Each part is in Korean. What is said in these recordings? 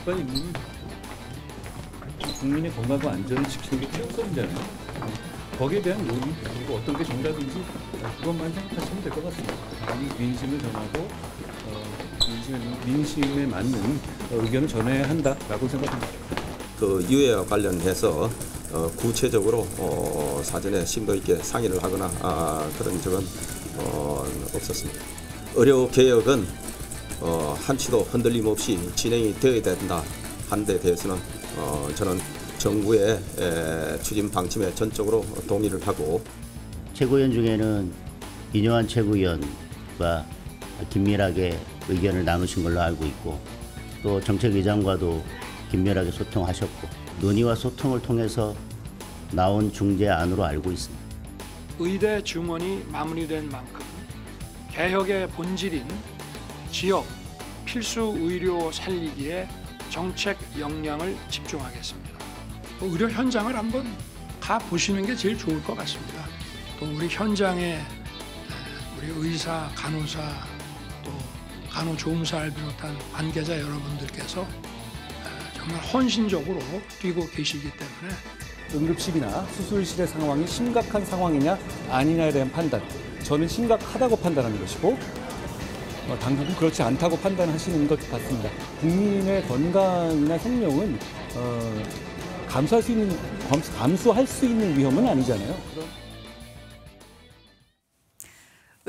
국가인민이 국민의 건강과 안전을 지키는 게 최우선이잖아요. 거기에 대한 논의 그리고 어떤 게 정답인지 그것만 생각하시면 될 것 같습니다. 이 민심을 전하고 민심에 맞는 의견을 전해야 한다라고 생각합니다. 그 유예와 관련해서 구체적으로 사전에 심도 있게 상의를 하거나 그런 적은 없었습니다. 의료 개혁은 한치도 흔들림 없이 진행이 되어야 된다 한 데 대해서는 저는 정부의 추진 방침에 전적으로 동의를 하고, 최고위원 중에는 이뇨한 최고위원과 긴밀하게 의견을 나누신 걸로 알고 있고, 또 정책위장과도 긴밀하게 소통하셨고, 논의와 소통을 통해서 나온 중재안으로 알고 있습니다. 의대 증원이 마무리된 만큼 개혁의 본질인 지역 필수 의료 살리기에 정책 역량을 집중하겠습니다. 의료 현장을 한번 가 보시는 게 제일 좋을 것 같습니다. 또 우리 현장에 우리 의사, 간호사, 또 간호조무사를 비롯한 관계자 여러분들께서 정말 헌신적으로 뛰고 계시기 때문에 응급실이나 수술실의 상황이 심각한 상황이냐 아니냐에 대한 판단, 저는 심각하다고 판단하는 것이고 당국은 그렇지 않다고 판단하시는 것 같습니다. 국민의 건강이나 생명은 감수할 수 있는 위험은 아니잖아요.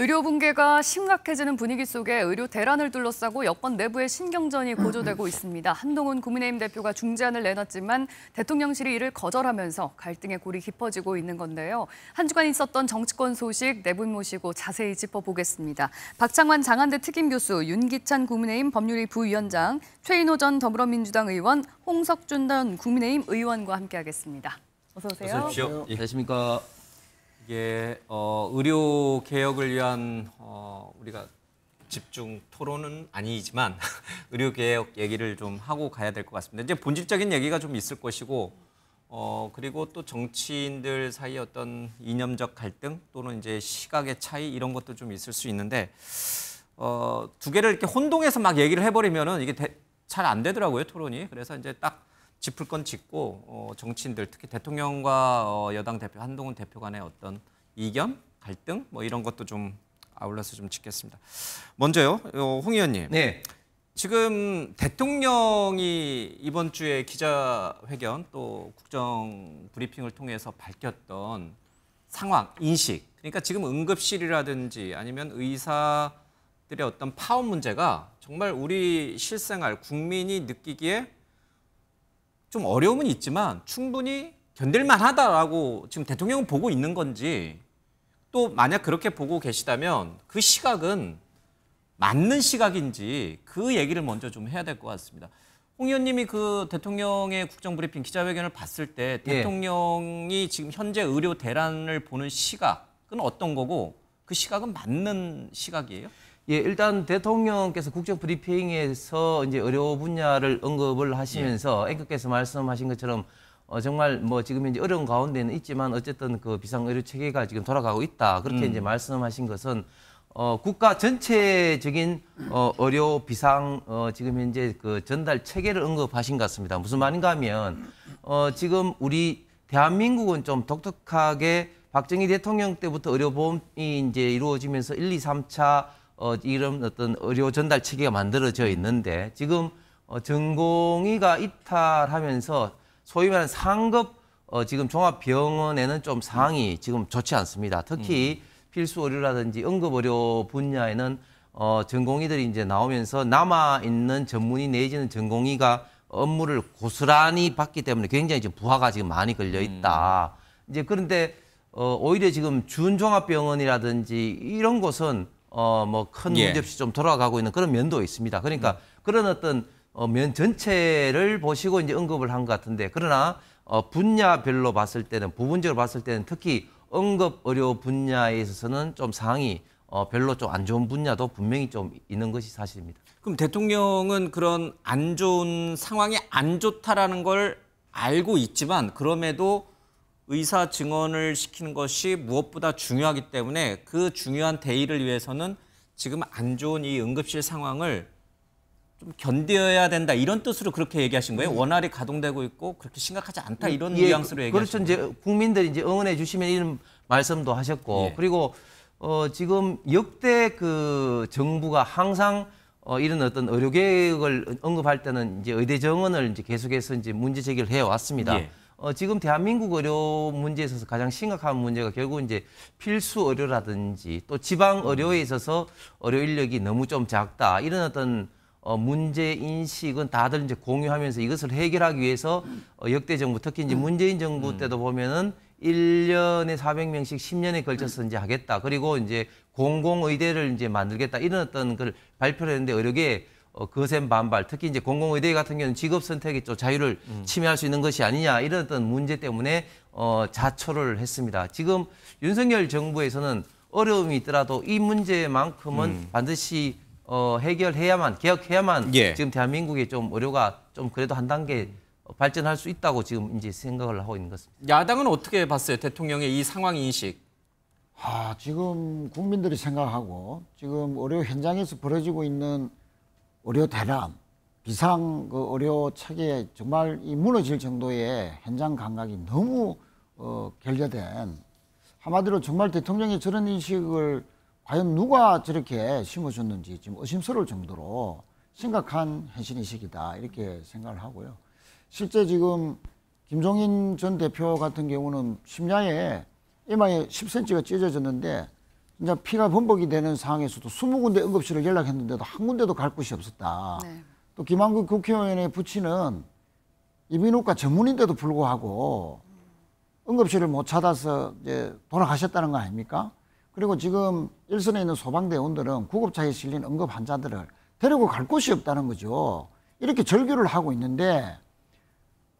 의료 붕괴가 심각해지는 분위기 속에 의료 대란을 둘러싸고 여권 내부의 신경전이 고조되고 있습니다. 한동훈 국민의힘 대표가 중재안을 내놨지만 대통령실이 이를 거절하면서 갈등의 골이 깊어지고 있는 건데요. 한 주간 있었던 정치권 소식 네 분 모시고 자세히 짚어보겠습니다. 박창환 장한대 특임교수, 윤기찬 국민의힘 법률위 부위원장, 최인호 전 더불어민주당 의원, 홍석준 전 국민의힘 의원과 함께하겠습니다. 어서 오세요. 어서 오십시오. 안녕하십니까. 이게 의료 개혁을 위한 우리가 집중 토론은 아니지만 의료 개혁 얘기를 좀 하고 가야 될 것 같습니다. 이제 본질적인 얘기가 좀 있을 것이고 그리고 또 정치인들 사이 어떤 이념적 갈등 또는 이제 시각의 차이 이런 것도 좀 있을 수 있는데 두 개를 이렇게 혼동해서 막 얘기를 해버리면은 이게 잘 안 되더라고요, 토론이. 그래서 이제 딱 짚을 건 짚고 정치인들 특히 대통령과 여당 대표 한동훈 대표 간의 어떤 이견, 갈등 뭐 이런 것도 좀 아울러서 좀 짚겠습니다. 먼저요, 홍 의원님. 네. 지금 대통령이 이번 주에 기자회견 또 국정 브리핑을 통해서 밝혔던 상황, 인식. 그러니까 지금 응급실이라든지 아니면 의사들의 어떤 파업 문제가 정말 우리 실생활 국민이 느끼기에 좀 어려움은 있지만 충분히 견딜만 하다라고 지금 대통령은 보고 있는 건지, 또 만약 그렇게 보고 계시다면 그 시각은 맞는 시각인지 그 얘기를 먼저 좀 해야 될 것 같습니다. 홍 의원님이 그 대통령의 국정브리핑 기자회견을 봤을 때 대통령이 지금 현재 의료 대란을 보는 시각은 어떤 거고 그 시각은 맞는 시각이에요? 예, 일단 대통령께서 국정 브리핑에서 이제 의료 분야를 언급을 하시면서 앵커께서 말씀하신 것처럼 정말 뭐 지금 현재 어려운 가운데는 있지만 어쨌든 그 비상 의료 체계가 지금 돌아가고 있다. 그렇게 이제 말씀하신 것은 국가 전체적인 의료 비상 지금 현재 그 전달 체계를 언급하신 것 같습니다. 무슨 말인가 하면 지금 우리 대한민국은 좀 독특하게 박정희 대통령 때부터 의료보험이 이제 이루어지면서 1, 2, 3차 이런 어떤 의료 전달 체계가 만들어져 있는데 지금 전공의가 이탈하면서 소위 말하는 상급 지금 종합병원에는 좀 상황이 지금 좋지 않습니다. 특히 필수 의료라든지 응급 의료 분야에는 전공의들이 이제 나오면서 남아 있는 전문의 내지는 전공의가 업무를 고스란히 받기 때문에 굉장히 지금 부하가 지금 많이 걸려 있다. 이제 그런데 오히려 지금 준종합병원이라든지 이런 곳은 뭐 큰 문제 없이 좀 돌아가고 있는 그런 면도 있습니다. 그러니까 그런 어떤 면 전체를 보시고 이제 언급을 한 것 같은데, 그러나 분야별로 봤을 때는 부분적으로 봤을 때는 특히 응급 의료 분야에 있어서는 좀 상황이 별로 좀 안 좋은 분야도 분명히 좀 있는 것이 사실입니다. 그럼 대통령은 그런 안 좋은 상황이 안 좋다라는 걸 알고 있지만 그럼에도 의사 증언을 시키는 것이 무엇보다 중요하기 때문에 그 중요한 대의를 위해서는 지금 안 좋은 이 응급실 상황을 좀 견뎌야 된다 이런 뜻으로 그렇게 얘기하신 거예요? 원활히 가동되고 있고 그렇게 심각하지 않다 이런 뉘앙스로 얘기하신 그렇죠. 거예요? 이제 국민들이 이제 응원해 주시면 이런 말씀도 하셨고 예. 그리고 지금 역대 그 정부가 항상 이런 어떤 의료 개혁을 언급할 때는 이제 의대 정원을 이제 계속해서 이제 문제 제기를 해 왔습니다. 예. 지금 대한민국 의료 문제에 있어서 가장 심각한 문제가 결국 이제 필수 의료라든지 또 지방 의료에 있어서 의료 인력이 너무 좀 작다 이런 어떤 문제 인식은 다들 이제 공유하면서 이것을 해결하기 위해서 역대 정부 특히 이제 문재인 정부 때도 보면은 1년에 400명씩 10년에 걸쳐서 이제 하겠다. 그리고 이제 공공의대를 이제 만들겠다. 이런 어떤 걸 발표를 했는데 의료계 거센 반발. 특히 이제 공공의대 같은 경우는 직업 선택의 또 자유를 침해할 수 있는 것이 아니냐. 이런 어떤 문제 때문에 자초를 했습니다. 지금 윤석열 정부에서는 어려움이 있더라도 이 문제만큼은 반드시 해결해야만, 개혁해야만 예. 지금 대한민국의 좀 의료가 좀 그래도 한 단계 발전할 수 있다고 지금 이제 생각을 하고 있는 것입니다. 야당은 어떻게 봤어요? 대통령의 이 상황 인식. 지금 국민들이 생각하고 지금 의료 현장에서 벌어지고 있는 의료 대란, 비상 그 의료 체계에 정말 이 무너질 정도의 현장 감각이 너무 결여된, 한마디로 정말 대통령이 저런 인식을 과연 누가 저렇게 심어줬는지 지금 의심스러울 정도로 심각한 현실인식이다 이렇게 생각을 하고요. 실제 지금 김종인 전 대표 같은 경우는 심야에 이마에 10cm가 찢어졌는데 진짜 피가 범벅이 되는 상황에서도 20군데 응급실을 연락했는데도 한 군데도 갈 곳이 없었다. 네. 또 김한국 국회의원의 부친은 이비인후과 전문인데도 불구하고 응급실을 못 찾아서 이제 돌아가셨다는 거 아닙니까? 그리고 지금 일선에 있는 소방대원들은 구급차에 실린 응급 환자들을 데리고 갈 곳이 없다는 거죠. 이렇게 절규를 하고 있는데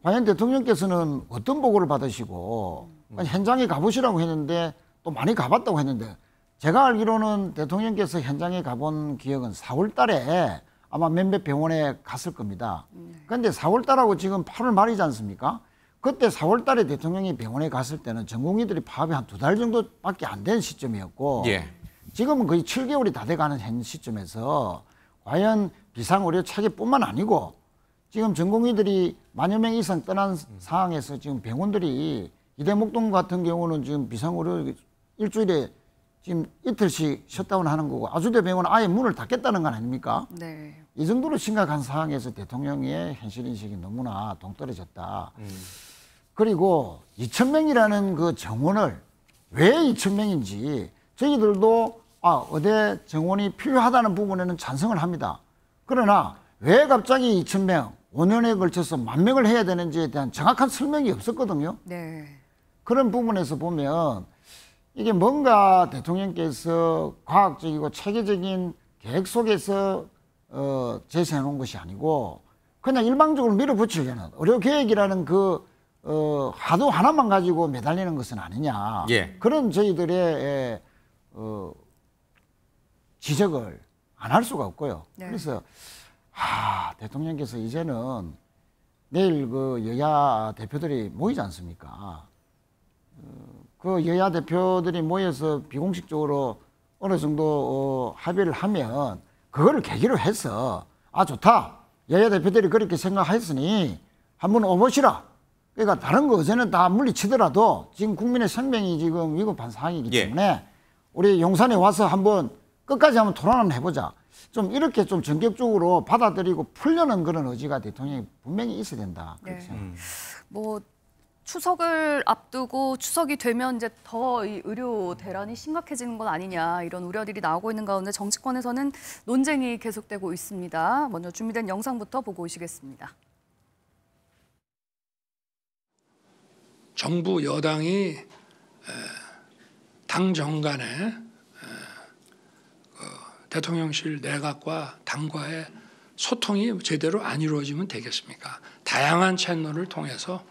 과연 대통령께서는 어떤 보고를 받으시고 현장에 가보시라고 했는데 또 많이 가봤다고 했는데 제가 알기로는 대통령께서 현장에 가본 기억은 4월 달에 아마 몇몇 병원에 갔을 겁니다. 그런데 4월 달하고 지금 8월 말이지 않습니까? 그때 4월 달에 대통령이 병원에 갔을 때는 전국민들이 파업이 한 2달 정도밖에 안 된 시점이었고 예. 지금은 거의 7개월이 다 돼가는 현 시점에서 과연 비상의료 체계뿐만 아니고 지금 전국민들이 만여 명 이상 떠난 상황에서 지금 병원들이 이대목동 같은 경우는 지금 비상의료 일주일에 지금 이틀씩 셧다운 하는 거고 아주대 병원은 아예 문을 닫겠다는 건 아닙니까? 네. 이 정도로 심각한 상황에서 대통령의 현실인식이 너무나 동떨어졌다. 그리고 2,000명이라는 그 정원을 왜 2,000명인지 저희들도 의대 정원이 필요하다는 부분에는 찬성을 합니다. 그러나 왜 갑자기 2,000명, 5년에 걸쳐서 10,000명을 해야 되는지에 대한 정확한 설명이 없었거든요. 네. 그런 부분에서 보면 이게 뭔가 대통령께서 과학적이고 체계적인 계획 속에서 제시해 놓은 것이 아니고 그냥 일방적으로 밀어붙이려는 의료계획이라는 그 하도 하나만 가지고 매달리는 것은 아니냐. 예. 그런 저희들의 지적을 안 할 수가 없고요. 네. 그래서 대통령께서 이제는 내일 그 여야 대표들이 모이지 않습니까? 그 여야 대표들이 모여서 비공식적으로 어느 정도 합의를 하면 그거를 계기로 해서 좋다. 여야 대표들이 그렇게 생각했으니 한번 오보시라. 그러니까 다른 거 어제는 다 물리치더라도 지금 국민의 생명이 지금 위급한 상황이기 예. 때문에 우리 용산에 와서 한번 끝까지 한번 토론을 해보자. 좀 이렇게 좀 전격적으로 받아들이고 풀려는 그런 의지가 대통령이 분명히 있어야 된다. 그렇게 네. 생각합니다. 뭐 추석을 앞두고 추석이 되면 이제 더 이 의료 대란이 심각해지는 건 아니냐 이런 우려들이 나오고 있는 가운데 정치권에서는 논쟁이 계속되고 있습니다. 먼저 준비된 영상부터 보고 오시겠습니다. 정부 여당이 당 정간에 대통령실 내각과 당과의 소통이 제대로 안 이루어지면 되겠습니까? 다양한 채널을 통해서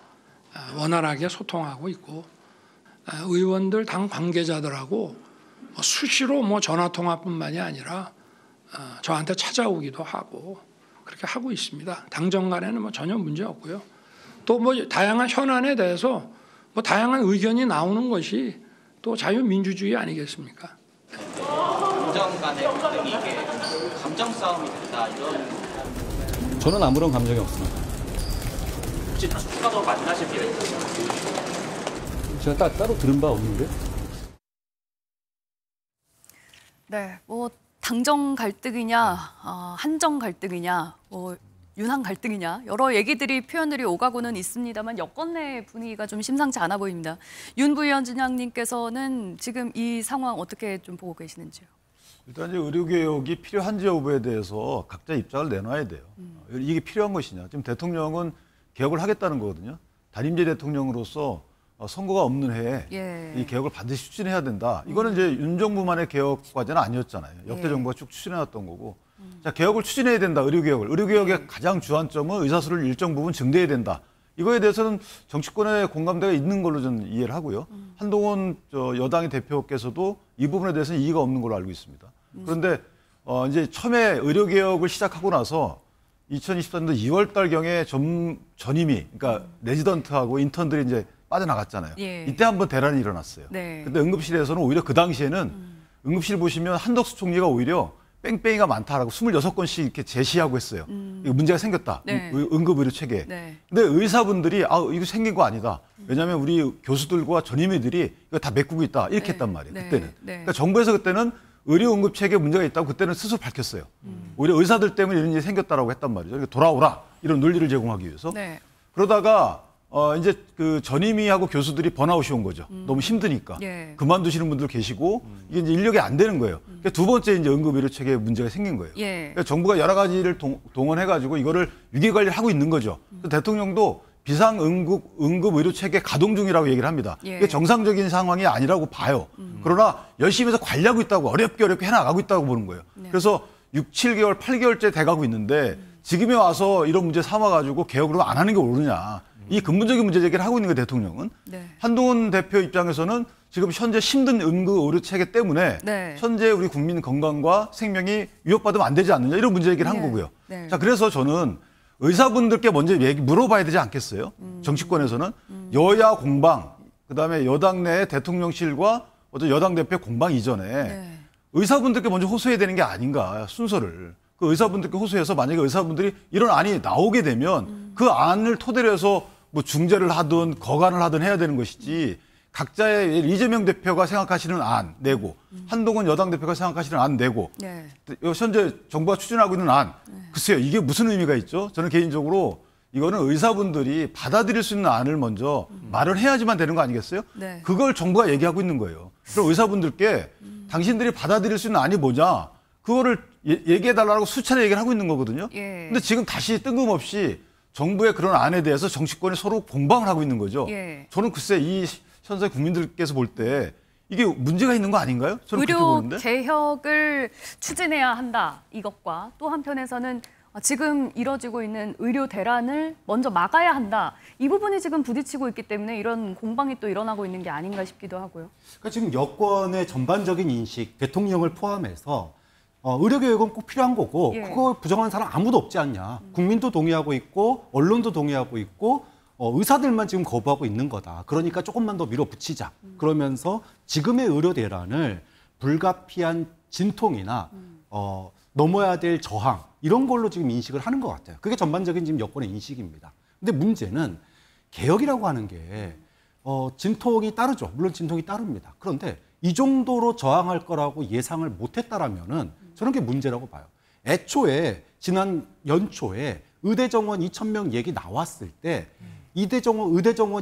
원활하게 소통하고 있고 의원들 당 관계자들하고 수시로 전화 통화뿐만이 아니라 저한테 찾아오기도 하고 그렇게 하고 있습니다. 당 정간에는 전혀 문제 없고요. 또 다양한 현안에 대해서 다양한 의견이 나오는 것이 또 자유민주주의 아니겠습니까? 당정 간의 갈등이 이게 감정 싸움이 된다 이런 저는 아무런 감정이 없습니다. 혹시 추가 더 만나실 계획 있으세요? 제가 따로 들은 바 없는데. 네, 뭐 당정 갈등이냐, 한정 갈등이냐, 뭐 윤한 갈등이냐 여러 얘기들이 표현들이 오가고는 있습니다만 여권 내 분위기가 좀 심상치 않아 보입니다. 윤 부위원장님께서는 지금 이 상황 어떻게 좀 보고 계시는지요? 일단 이제 의료개혁이 필요한지 여부에 대해서 각자 입장을 내놔야 돼요. 이게 필요한 것이냐. 지금 대통령은 개혁을 하겠다는 거거든요. 단임제 대통령으로서 선거가 없는 해에 이 개혁을 반드시 추진해야 된다. 이거는 이제 윤 정부만의 개혁 과제는 아니었잖아요. 역대 정부가 쭉 추진해왔던 거고. 자, 개혁을 추진해야 된다. 의료개혁을. 의료개혁의 가장 주안점은 의사수를 일정 부분 증대해야 된다. 이거에 대해서는 정치권의 공감대가 있는 걸로 저는 이해를 하고요. 한동훈 여당의 대표께서도 이 부분에 대해서는 이의가 없는 걸로 알고 있습니다. 그런데 이제 처음에 의료개혁을 시작하고 나서 2024년도 2월 달경에 전임이, 그러니까 레지던트하고 인턴들이 이제 빠져나갔잖아요. 이때 한번 대란이 일어났어요. 근데 응급실에서는 오히려 그 당시에는 응급실 보시면 한덕수 총리가 오히려 뺑뺑이가 많다라고 26건씩 이렇게 제시하고 했어요. 이거 문제가 생겼다. 응급의료 체계에. 근데 의사분들이 이거 생긴 거 아니다. 왜냐하면 우리 교수들과 전임의들이 이거 다 메꾸고 있다. 이렇게 했단 말이에요. 그때는. 그러니까 정부에서 그때는 의료 응급 체계에 문제가 있다고 그때는 스스로 밝혔어요. 오히려 의사들 때문에 이런 일이 생겼다라고 했단 말이죠. 그러니까 돌아오라. 이런 논리를 제공하기 위해서. 그러다가 이제 그 전임의하고 교수들이 번아웃이 온 거죠. 너무 힘드니까. 그만두시는 분들 계시고 이게 이제 인력이 안 되는 거예요. 그러니까 두 번째 이제 응급의료 체계에 문제가 생긴 거예요. 그러니까 정부가 여러 가지를 동원해가지고 이거를 위기 관리를 하고 있는 거죠. 대통령도 비상 응급 의료 체계 가동 중이라고 얘기를 합니다. 이게 정상적인 상황이 아니라고 봐요. 그러나 열심히 해서 관리하고 있다고 어렵게 해나가고 있다고 보는 거예요. 그래서 6, 7개월, 8개월째 돼가고 있는데 지금에 와서 이런 문제 삼아가지고 개혁을 안 하는 게 옳으냐. 이 근본적인 문제 제기를 하고 있는 게 대통령은. 한동훈 대표 입장에서는 지금 현재 힘든 응급 의료 체계 때문에 현재 우리 국민 건강과 생명이 위협받으면 안 되지 않느냐 이런 문제 얘기를 한 거고요. 자, 그래서 저는 의사분들께 먼저 물어봐야 되지 않겠어요? 정치권에서는 여야 공방, 그다음에 여당 내 대통령실과 어떤 여당 대표 공방 이전에 의사분들께 먼저 호소해야 되는 게 아닌가 순서를. 그 의사분들께 호소해서 만약에 의사분들이 이런 안이 나오게 되면 그 안을 토대로 해서 뭐 중재를 하든 거간을 하든 해야 되는 것이지 각자의 이재명 대표가 생각하시는 안 내고 한동훈 여당 대표가 생각하시는 안 내고 현재 정부가 추진하고 있는 안 글쎄요 이게 무슨 의미가 있죠? 저는 개인적으로 이거는 의사분들이 받아들일 수 있는 안을 먼저 마련해야지만 되는 거 아니겠어요? 그걸 정부가 얘기하고 있는 거예요. 그럼 의사분들께 당신들이 받아들일 수 있는 안이 뭐냐? 그거를 얘기해달라고 수차례 얘기를 하고 있는 거거든요. 근데 지금 다시 뜬금없이 정부의 그런 안에 대해서 정치권이 서로 공방을 하고 있는 거죠. 저는 글쎄 이 현재 국민들께서 볼 때 이게 문제가 있는 거 아닌가요? 저는 그렇게 보는데. 의료 개혁을 추진해야 한다 이것과 또 한편에서는 지금 이뤄지고 있는 의료 대란을 먼저 막아야 한다. 이 부분이 지금 부딪히고 있기 때문에 이런 공방이 또 일어나고 있는 게 아닌가 싶기도 하고요. 그러니까 지금 여권의 전반적인 인식, 대통령을 포함해서 의료개혁은 꼭 필요한 거고 그거 부정하는 사람 아무도 없지 않냐. 국민도 동의하고 있고 언론도 동의하고 있고 의사들만 지금 거부하고 있는 거다. 그러니까 조금만 더 밀어붙이자. 그러면서 지금의 의료 대란을 불가피한 진통이나 넘어야 될 저항 이런 걸로 지금 인식을 하는 것 같아요. 그게 전반적인 지금 여권의 인식입니다. 근데 문제는 개혁이라고 하는 게 진통이 따르죠. 물론 진통이 따릅니다. 그런데 이 정도로 저항할 거라고 예상을 못했다라면은 저는 그게 문제라고 봐요. 애초에 지난 연초에 의대정원 2,000명 얘기 나왔을 때 의대정원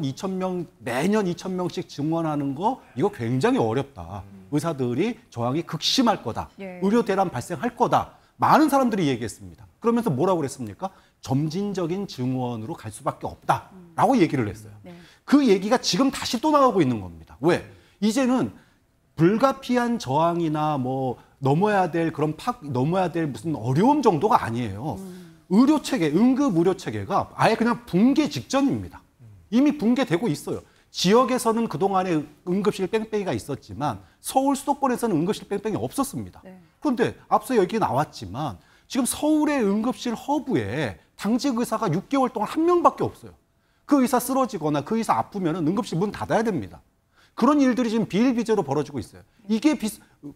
2,000명 매년 2,000명씩 증원하는 거 이거 굉장히 어렵다. 의사들이 저항이 극심할 거다. 의료 대란 발생할 거다. 많은 사람들이 얘기했습니다. 그러면서 뭐라고 그랬습니까? 점진적인 증원으로 갈 수밖에 없다라고 얘기를 했어요. 그 얘기가 지금 다시 또 나오고 있는 겁니다. 왜? 이제는 불가피한 저항이나 뭐 넘어야 될 무슨 어려움 정도가 아니에요. 의료 체계, 응급 의료 체계가 아예 그냥 붕괴 직전입니다. 이미 붕괴되고 있어요. 지역에서는 그동안에 응급실 뺑뺑이가 있었지만 서울 수도권에서는 응급실 뺑뺑이 없었습니다. 그런데 앞서 얘기 나왔지만 지금 서울의 응급실 허브에 당직 의사가 6개월 동안 한 명밖에 없어요. 그 의사 쓰러지거나 그 의사 아프면 응급실 문 닫아야 됩니다. 그런 일들이 지금 비일비재로 벌어지고 있어요. 이게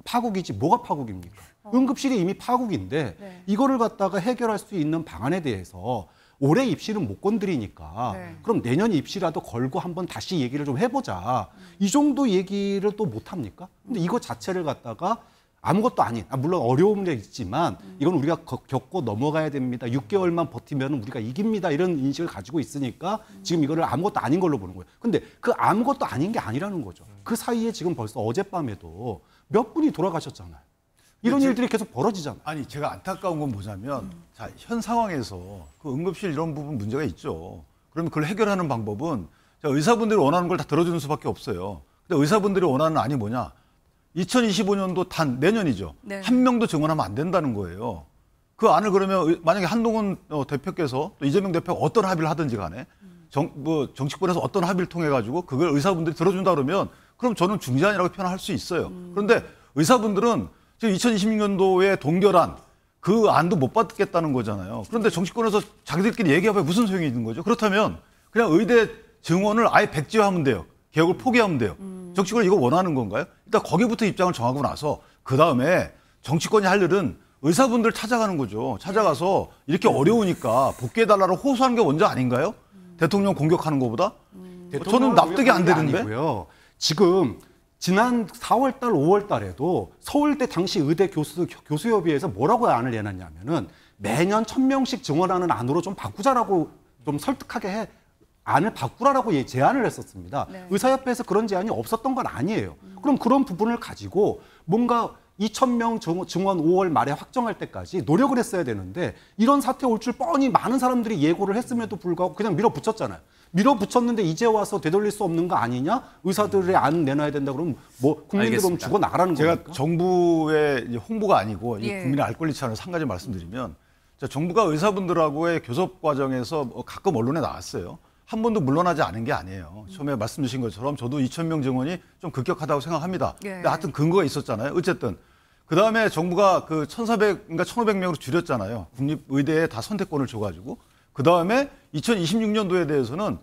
파국이지 뭐가 파국입니까? 응급실이 이미 파국인데 네. 이거를 갖다가 해결할 수 있는 방안에 대해서 올해 입시는 못 건드리니까 네. 그럼 내년 입시라도 걸고 한번 다시 얘기를 좀 해보자. 이 정도 얘기를 또 못합니까? 근데 이거 자체를 갖다가 아무것도 아닌, 물론 어려움이 있지만 이건 우리가 겪고 넘어가야 됩니다. 6개월만 버티면 우리가 이깁니다. 이런 인식을 가지고 있으니까 지금 이거를 아무것도 아닌 걸로 보는 거예요. 근데 그 아무것도 아닌 게 아니라는 거죠. 그 사이에 지금 벌써 어젯밤에도 몇 분이 돌아가셨잖아요. 이런 일들이 계속 벌어지잖아요. 아니, 제가 안타까운 건 뭐냐면, 자, 현 상황에서 그 응급실 이런 부분 문제가 있죠. 그러면 그걸 해결하는 방법은 자, 의사분들이 원하는 걸 다 들어주는 수밖에 없어요. 근데 의사분들이 원하는 안이 뭐냐? 2025년도 단 내년이죠. 네. 한 명도 증원하면 안 된다는 거예요. 그 안을 그러면 만약에 한동훈 대표께서 또 이재명 대표가 어떤 합의를 하든지 간에 정치권에서 어떤 합의를 통해 가지고 그걸 의사분들이 들어준다 그러면 그럼 저는 중재안이라고 표현할 수 있어요. 그런데 의사분들은 지금 2026년도에 동결한 그 안도 못 받겠다는 거잖아요. 그런데 정치권에서 자기들끼리 얘기해봐야 무슨 소용이 있는 거죠? 그렇다면 그냥 의대 증원을 아예 백지화하면 돼요. 개혁을 포기하면 돼요. 정치권이 이거 원하는 건가요? 일단 거기부터 입장을 정하고 나서 그다음에 정치권이 할 일은 의사분들 찾아가는 거죠. 찾아가서 이렇게 어려우니까 복귀해달라고 호소하는 게 먼저 아닌가요? 대통령 공격하는 것보다? 저는 납득이 안 되는데. 아니고요. 지금 지난 4월 달, 5월 달에도 서울대 당시 의대 교수협의회에서 뭐라고 안을 내놨냐면은 매년 1000명씩 증원하는 안으로 좀 바꾸자라고 좀 설득하게 안을 바꾸라라고 제안을 했었습니다. 네. 의사협회에서 그런 제안이 없었던 건 아니에요. 그럼 그런 부분을 가지고 뭔가 2000명 증원 5월 말에 확정할 때까지 노력을 했어야 되는데 이런 사태 올 줄 뻔히 많은 사람들이 예고를 했음에도 불구하고 그냥 밀어붙였잖아요. 밀어붙였는데 이제 와서 되돌릴 수 없는 거 아니냐? 의사들의 안 내놔야 된다 그러면 뭐 국민들 그럼 죽어 나가라는 제가 겁니까? 정부의 이제 홍보가 아니고 이 예. 국민의 알 권리 차원에서 한 가지 말씀드리면 자, 정부가 의사분들하고의 교섭 과정에서 가끔 언론에 나왔어요. 한 번도 물러나지 않은 게 아니에요. 처음에 말씀 주신 것처럼 저도 2000명 증원이 좀 급격하다고 생각합니다. 예. 근데 하여튼 근거가 있었잖아요. 어쨌든 그다음에 정부가 그 1,400인가 1,500명으로 줄였잖아요. 국립의대에 다 선택권을 줘가지고 그다음에 2026년도에 대해서는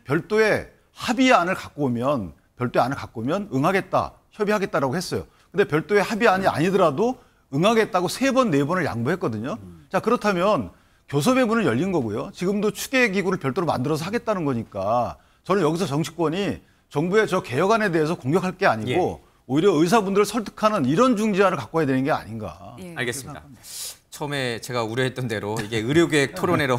별도의 합의안을 갖고 오면 응하겠다, 협의하겠다라고 했어요. 근데 별도의 합의안이 아니더라도 응하겠다고 3번, 4번을 양보했거든요. 자, 그렇다면 교섭의 문은 열린 거고요. 지금도 추계 기구를 별도로 만들어서 하겠다는 거니까 저는 여기서 정치권이 정부의 저 개혁안에 대해서 공격할 게 아니고 오히려 의사분들을 설득하는 이런 중재안을 갖고 와야 되는 게 아닌가. 예. 알겠습니다. 처음에 제가 우려했던 대로 이게 의료계획 토론회로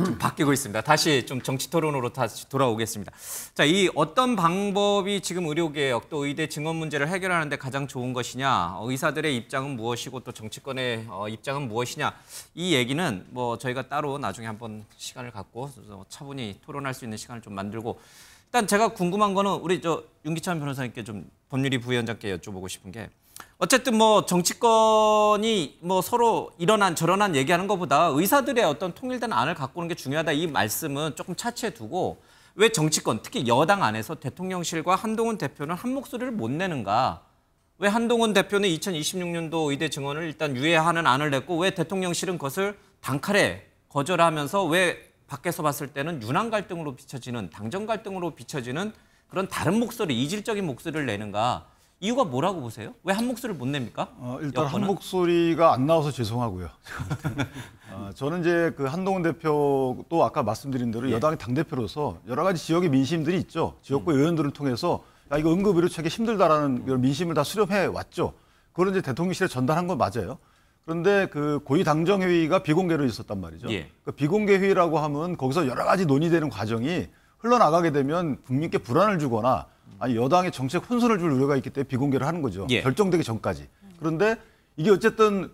좀 바뀌고 있습니다. 다시 좀 정치 토론으로 다시 돌아오겠습니다. 자, 이 어떤 방법이 지금 의료개혁 또 의대 증원 문제를 해결하는 데 가장 좋은 것이냐, 의사들의 입장은 무엇이고 또 정치권의 입장은 무엇이냐, 이 얘기는 뭐 저희가 따로 나중에 한번 시간을 갖고 차분히 토론할 수 있는 시간을 좀 만들고, 일단 제가 궁금한 거는 우리 윤기찬 변호사님께 좀 법률위 부위원장께 여쭤보고 싶은 게, 어쨌든 뭐 정치권이 뭐 서로 이런한 저런한 얘기하는 것보다 의사들의 어떤 통일된 안을 갖고 오는 게 중요하다, 이 말씀은 조금 차치해 두고 왜 정치권, 특히 여당 안에서 대통령실과 한동훈 대표는 한 목소리를 못 내는가? 왜 한동훈 대표는 2026년도 의대 증원을 일단 유예하는 안을 냈고 왜 대통령실은 그것을 단칼에 거절하면서 왜 밖에서 봤을 때는 윤한 갈등으로 비춰지는, 당정 갈등으로 비춰지는 그런 다른 목소리, 이질적인 목소리를 내는가? 이유가 뭐라고 보세요? 왜 한 목소리를 못 냅니까? 일단 여권은? 한 목소리가 안 나와서 죄송하고요. 저는 이제 그 한동훈 대표도 아까 말씀드린 대로 여당의 당대표로서 여러 가지 지역의 민심들이 있죠. 지역구 의원들을 통해서 야, 이거 응급의료체계 힘들다라는 그런 민심을 다 수렴해 왔죠. 그걸 이제 대통령실에 전달한 건 맞아요. 그런데 그 고위 당정회의가 비공개로 있었단 말이죠. 그 비공개 회의라고 하면 거기서 여러 가지 논의되는 과정이 흘러나가게 되면 국민께 불안을 주거나 아니 여당의 정책 혼선을 줄 우려가 있기 때문에 비공개를 하는 거죠. 결정되기 전까지. 그런데 이게 어쨌든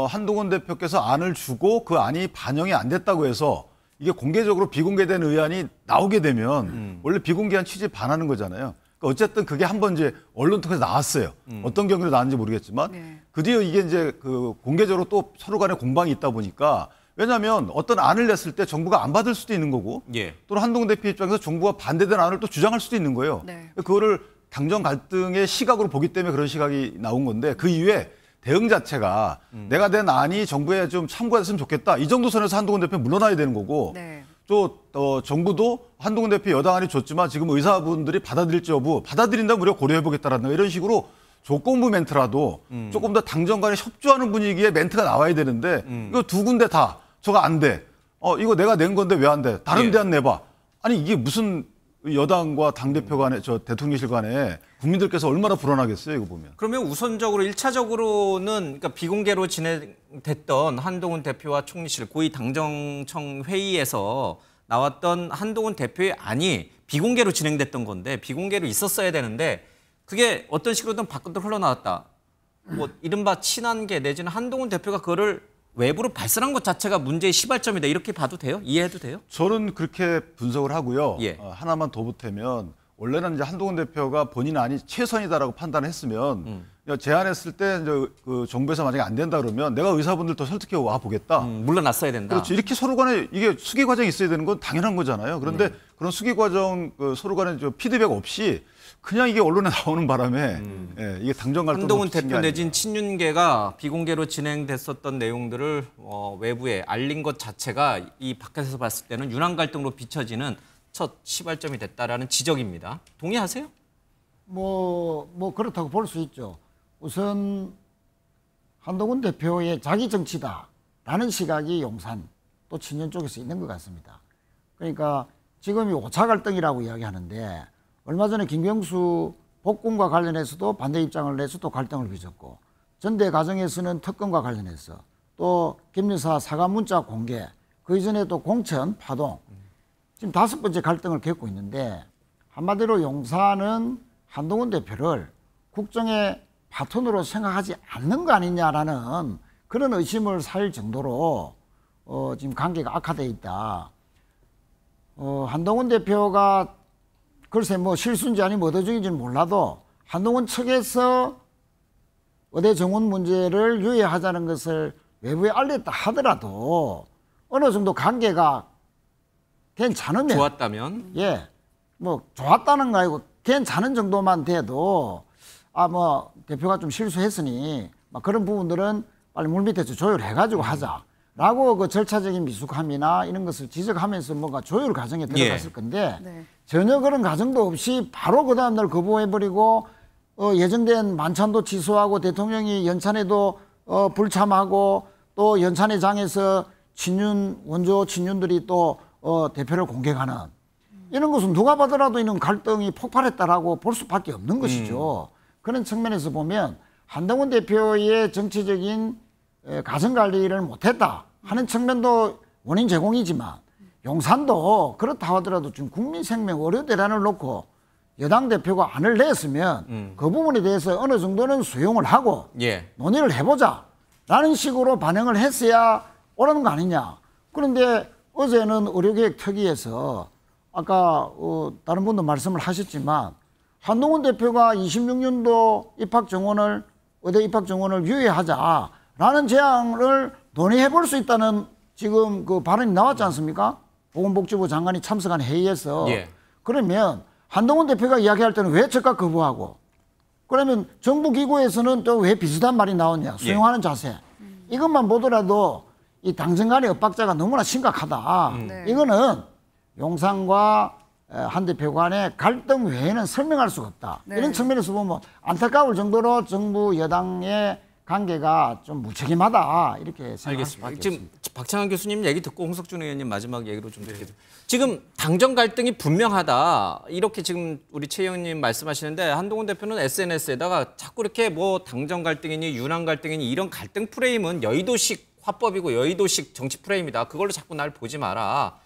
한동훈 대표께서 안을 주고 그 안이 반영이 안 됐다고 해서 이게 공개적으로 비공개된 의안이 나오게 되면 원래 비공개한 취지에 반하는 거잖아요. 그러니까 어쨌든 그게 한번 이제 언론 통해서 나왔어요. 어떤 경위로 나왔는지 모르겠지만 그 뒤에 이게 이제 그 공개적으로 또 서로 간에 공방이 있다 보니까, 왜냐하면 어떤 안을 냈을 때 정부가 안 받을 수도 있는 거고 또는 한동훈 대표 입장에서 정부가 반대된 안을 또 주장할 수도 있는 거예요. 그거를 당정 갈등의 시각으로 보기 때문에 그런 시각이 나온 건데, 그 이후에 대응 자체가 내가 낸 안이 정부에 좀 참고했으면 좋겠다, 이 정도 선에서 한동훈 대표는 물러나야 되는 거고 정부도 한동훈 대표 여당안이 줬지만 지금 의사분들이 받아들일지 여부, 받아들인다면 우리가 고려해보겠다라는 이런 식으로 조건부 멘트라도 조금 더 당정 간에 협조하는 분위기의 멘트가 나와야 되는데 이거 두 군데 다 저거 안 돼. 이거 내가 낸 건데 왜 안 돼? 다른 데안 내봐. 아니 이게 무슨 여당과 당대표 간에 대통령실 간에 국민들께서 얼마나 불안하겠어요, 이거 보면. 그러면 우선적으로 1차적으로는 그러니까 비공개로 진행됐던 한동훈 대표와 총리실 고위 당정청 회의에서 나왔던 한동훈 대표의 안이 비공개로 진행됐던 건데 비공개로 있었어야 되는데 그게 어떤 식으로든 밖으로 흘러나왔다. 뭐 이른바 친한계 내지는 한동훈 대표가 그거를 외부로 발설한 것 자체가 문제의 시발점이다. 이렇게 봐도 돼요? 이해해도 돼요? 저는 그렇게 분석을 하고요. 예. 하나만 더 보태면 원래는 이제 한동훈 대표가 본인 안이 최선이다라고 판단했으면 제안했을 때 이제 그 정부에서 만약에 안 된다 그러면 내가 의사분들 더 설득해 와 보겠다. 물러났어야 된다. 그렇죠. 이렇게 서로 간에 이게 수기 과정이 있어야 되는 건 당연한 거잖아요. 그런데 그런 수기 과정 서로 간에 피드백 없이 그냥 이게 언론에 나오는 바람에 예, 이게 당정 갈등 한동훈 대표 내진 친윤계가 비공개로 진행됐었던 내용들을 외부에 알린 것 자체가 이 밖에서 봤을 때는 윤한 갈등으로 비춰지는 첫 시발점이 됐다라는 지적입니다. 동의하세요? 뭐 그렇다고 볼 수 있죠. 우선 한동훈 대표의 자기 정치다라는 시각이 용산 또 친윤 쪽에서 있는 것 같습니다. 그러니까 지금이 5차 갈등이라고 이야기하는데 얼마 전에 김경수 복권과 관련해서도 반대 입장을 내서 또 갈등을 빚었고 전대 과정에서는 특검과 관련해서 또 김 여사 사과 문자 공개 그 이전에 또 공천 파동 지금 5번째 갈등을 겪고 있는데 한마디로 용산은 한동훈 대표를 국정의 파트너로 생각하지 않는 거 아니냐라는 그런 의심을 살 정도로 지금 관계가 악화되어 있다. 한동훈 대표가 글쎄 뭐 실수인지 아니면 의도 중인지는 몰라도 한동훈 측에서 의대 정원 문제를 유예하자는 것을 외부에 알렸다 하더라도 어느 정도 관계가 괜찮으면 좋았다면 예, 뭐 좋았다는 거 아니고 괜찮은 정도만 돼도 뭐 대표가 좀 실수했으니 막 그런 부분들은 빨리 물밑에서 조율해가지고 하자라고 그 절차적인 미숙함이나 이런 것을 지적하면서 뭔가 조율 과정에 들어갔을 건데 네. 전혀 그런 과정도 없이 바로 그 다음날 거부해버리고 예정된 만찬도 취소하고 대통령이 연찬에도 불참하고 또 연찬회 장에서 원조 친윤들이 또 대표를 공격하는 이런 것은 누가 봐더라도 이런 갈등이 폭발했다라고 볼 수밖에 없는 것이죠. 그런 측면에서 보면 한동훈 대표의 정치적인 가정관리를 못했다 하는 측면도 원인 제공이지만 용산도 그렇다 하더라도 지금 국민 생명 의료 대란을 놓고 여당 대표가 안을 냈으면 그 부분에 대해서 어느 정도는 수용을 하고 예. 논의를 해보자라는 식으로 반응을 했어야 옳은 거 아니냐. 그런데 어제는 의료개혁 특위에서 아까 다른 분도 말씀을 하셨지만 한동훈 대표가 26년도 의대 입학 정원을 유예하자라는 제안을 논의해 볼 수 있다는 지금 그 발언이 나왔지 않습니까? 보건복지부 장관이 참석한 회의에서. 예. 그러면 한동훈 대표가 이야기할 때는 왜 즉각 거부하고 그러면 정부 기구에서는 또 왜 비슷한 말이 나오냐. 수용하는 자세. 이것만 보더라도 이 당정 간의 엇박자가 너무나 심각하다. 이거는 용산과 한 대표 간의 갈등 외에는 설명할 수가 없다. 네. 이런 측면에서 보면 안타까울 정도로 정부 여당의 관계가 좀 무책임하다 이렇게 생각할 수밖에 지금 없습니다. 박창환 교수님 얘기 듣고 홍석준 의원님 마지막 얘기로 좀 듣겠습니다. 지금 당정 갈등이 분명하다 이렇게 지금 우리 최 의원님 말씀하시는데 한동훈 대표는 SNS에다가 자꾸 이렇게 뭐 당정 갈등이니 윤한 갈등이니 이런 갈등 프레임은 여의도식 화법이고 여의도식 정치 프레임이다. 그걸로 자꾸 날 보지 마라.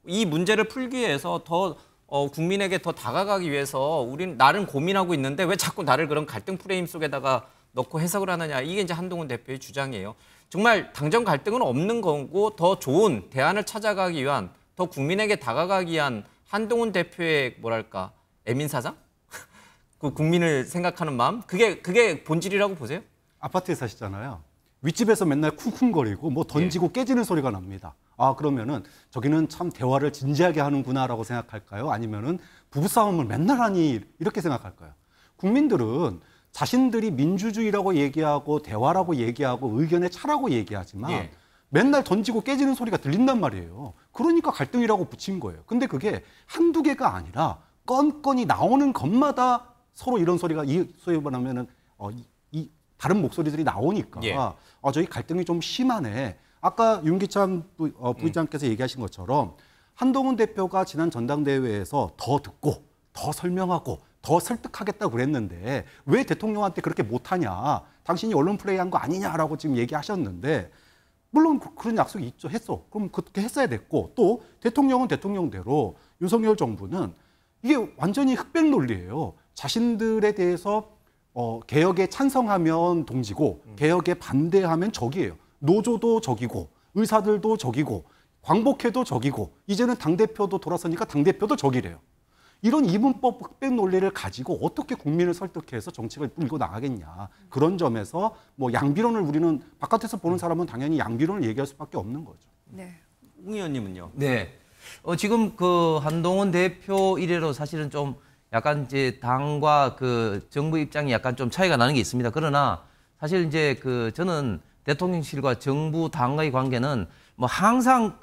이 문제를 풀기 위해서 더 국민에게 더 다가가기 위해서 우리는 나름 고민하고 있는데 왜 자꾸 나를 그런 갈등 프레임 속에다가 넣고 해석을 하느냐. 이게 이제 한동훈 대표의 주장이에요. 정말 당정 갈등은 없는 거고 더 좋은 대안을 찾아가기 위한 더 국민에게 다가가기 위한 한동훈 대표의 뭐랄까 애민사장? 그 국민을 생각하는 마음? 그게 본질이라고 보세요? 아파트에 사시잖아요. 윗집에서 맨날 쿵쿵거리고 뭐 던지고 깨지는 소리가 납니다. 그러면은 저기는 참 대화를 진지하게 하는구나라고 생각할까요? 아니면은 부부싸움을 맨날 하니 이렇게 생각할까요? 국민들은 자신들이 민주주의라고 얘기하고 대화라고 얘기하고 의견의 차라고 얘기하지만 맨날 던지고 깨지는 소리가 들린단 말이에요. 그러니까 갈등이라고 붙인 거예요. 근데 그게 한두 개가 아니라 건건이 나오는 것마다 서로 이런 소리가 소위 말하면은 이 다른 목소리들이 나오니까 예. 저희 갈등이 좀 심하네. 아까 윤기찬 부의장께서 얘기하신 것처럼 한동훈 대표가 지난 전당대회에서 더 듣고 더 설명하고 더 설득하겠다고 그랬는데 왜 대통령한테 그렇게 못하냐. 당신이 언론 플레이한 거 아니냐라고 지금 얘기하셨는데 물론 그런 약속이 있죠. 했어. 그럼 그렇게 했어야 됐고 또 대통령은 대통령대로 윤석열 정부는 이게 완전히 흑백 논리예요. 자신들에 대해서 개혁에 찬성하면 동지고 개혁에 반대하면 적이에요. 노조도 적이고 의사들도 적이고 광복회도 적이고 이제는 당대표도 돌아서니까 당대표도 적이래요. 이런 이분법 흑백 논리를 가지고 어떻게 국민을 설득해서 정책을 끌고 나가겠냐. 그런 점에서 뭐 양비론을 우리는 바깥에서 보는 사람은 당연히 양비론을 얘기할 수밖에 없는 거죠. 네. 웅 의원님은요? 네. 지금 그 한동훈 대표 이래로 사실은 좀 약간 이제 당과 그 정부 입장이 약간 좀 차이가 나는 게 있습니다. 그러나 사실 이제 그 저는 대통령실과 정부 당과의 관계는 뭐 항상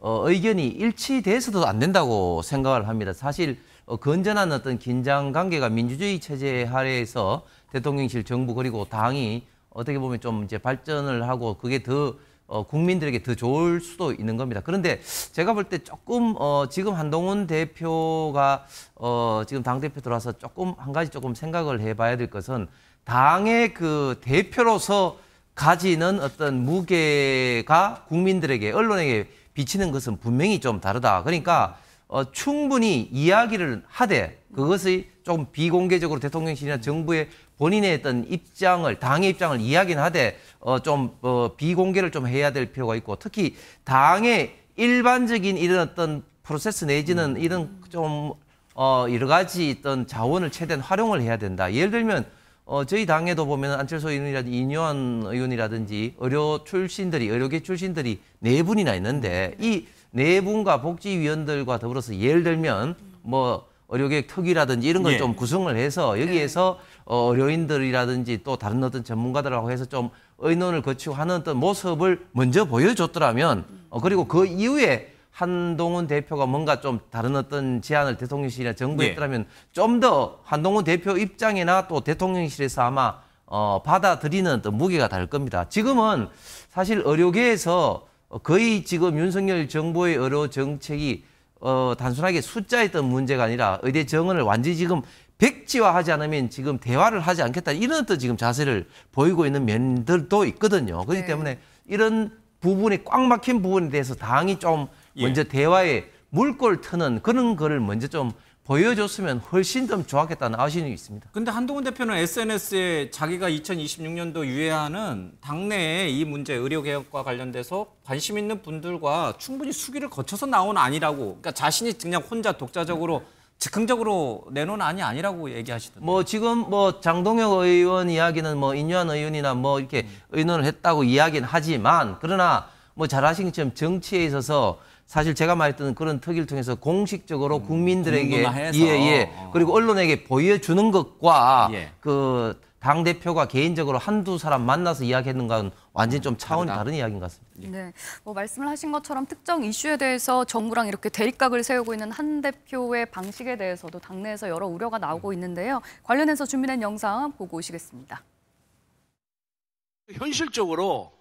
의견이 일치돼서도 안 된다고 생각을 합니다. 사실 건전한 어떤 긴장 관계가 민주주의 체제 하에서 대통령실, 정부 그리고 당이 어떻게 보면 좀 이제 발전을 하고 그게 더 국민들에게 더 좋을 수도 있는 겁니다. 그런데 제가 볼 때 조금 지금 한동훈 대표가 지금 당대표 들어와서 조금 한 가지 조금 생각을 해봐야 될 것은 당의 그 대표로서 가지는 어떤 무게가 국민들에게 언론에게 비치는 것은 분명히 좀 다르다. 그러니까 충분히 이야기를 하되 그것이 좀 비공개적으로 대통령실이나 정부의 본인의 어떤 입장을 당의 입장을 이야기는 하되 좀 비공개를 좀 해야 될 필요가 있고 특히 당의 일반적인 이런 어떤 프로세스 내지는 이런 좀 여러 가지 어떤 자원을 최대한 활용을 해야 된다. 예를 들면 저희 당에도 보면 안철수 의원이라든지 이뇨한 의원이라든지 의료계 출신들이 4분이나 있는데 이 4분과 복지위원들과 더불어서 예를 들면 뭐 의료계획 특위라든지 이런 걸 좀 구성을 해서 여기에서 의료인들이라든지 또 다른 어떤 전문가들하고 해서 좀 의논을 거치고 하는 어떤 모습을 먼저 보여줬더라면 그리고 그 이후에 한동훈 대표가 뭔가 좀 다른 어떤 제안을 대통령실이나 정부에 했더라면 좀 더 한동훈 대표 입장이나 또 대통령실에서 아마 받아들이는 어떤 무게가 다를 겁니다. 지금은 사실 의료계에서 거의 지금 윤석열 정부의 의료 정책이 단순하게 숫자의 어떤 문제가 아니라 의대 정원을 완전히 지금 백지화하지 않으면 지금 대화를 하지 않겠다 이런 어떤 지금 자세를 보이고 있는 면들도 있거든요. 그렇기 때문에 이런 부분이 꽉 막힌 부분에 대해서 당이 좀 먼저 대화에 물꼬를 트는 그런 거를 먼저 좀 보여줬으면 훨씬 좀 좋았겠다는 아쉬움이 있습니다. 근데 한동훈 대표는 SNS에 자기가 2026년도 유예하는 당내에 이 문제 의료개혁과 관련돼서 관심 있는 분들과 충분히 수기를 거쳐서 나온 안이라고 그러니까 자신이 그냥 혼자 독자적으로 즉흥적으로 내놓은 안이 아니라고 얘기하시던데. 뭐 지금 뭐 장동혁 의원 이야기는 뭐 인유한 의원이나 뭐 이렇게 의논을 했다고 이야기는 하지만 그러나 뭐 잘 아시는 것처럼 정치에 있어서 사실 제가 말했던 그런 특위를 통해서 공식적으로 국민들에게 그리고 언론에게 보여주는 것과 그 당대표가 개인적으로 한두 사람 만나서 이야기하는 건 완전히 좀 차원이 다른 이야기인 것 같습니다. 네, 뭐 말씀을 하신 것처럼 특정 이슈에 대해서 정부랑 이렇게 대립각을 세우고 있는 한 대표의 방식에 대해서도 당내에서 여러 우려가 나오고 있는데요. 관련해서 준비된 영상 보고 오시겠습니다. 현실적으로